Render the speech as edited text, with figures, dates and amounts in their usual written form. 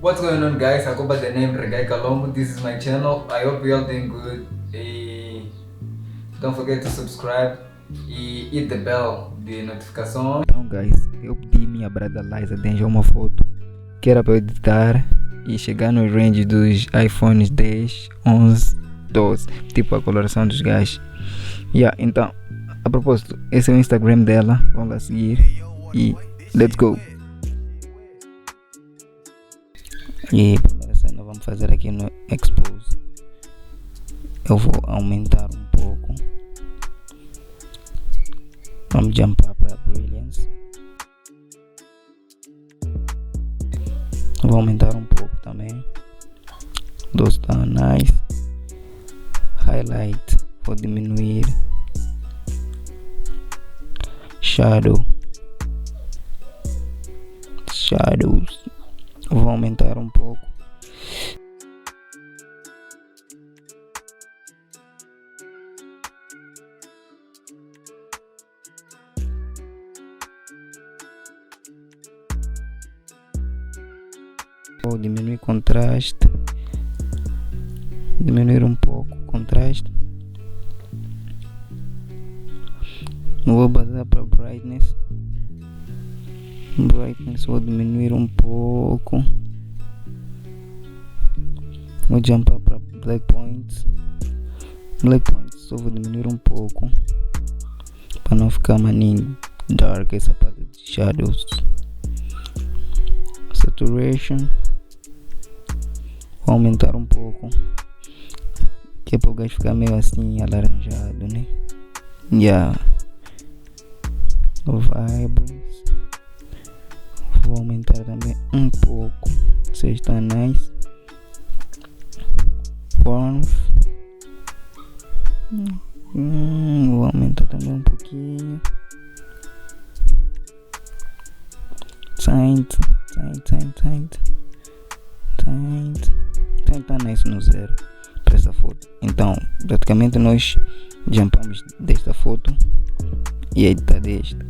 What's going on, guys? I go by the name Regai Kalombo. This is my channel. I hope you all doing good. Don't forget to subscribe e hit the bell de notificação. Então, guys, eu pedi minha brother Liza de uma foto que era para eu editar e chegar no range dos iPhones 10, 11, 12, tipo a coloração dos gajos. Então, a propósito, esse é o Instagram dela, vamos lá seguir e let's go. E a primeira cena vamos fazer aqui no Expose. Eu vou aumentar um pouco. Vamos jumpar para Brilliance. Vou aumentar um pouco também. Those tá nice. Highlight vou diminuir. Shadows vou aumentar um pouco. Vou diminuir contraste, diminuir um pouco o contraste. Vou basar para brightness vou diminuir um pouco. Vou jumpar para black points só vou diminuir um pouco para não ficar maninho dark essa parte de shadows. Saturation vou aumentar um pouco, que é para o gajo ficar meio assim alaranjado, né? Vibrance vou aumentar também um pouco, se está nice. Warmth vou aumentar também um pouquinho. Tint tá nice no zero para essa foto. Então praticamente nós jumpamos desta foto e editar desta.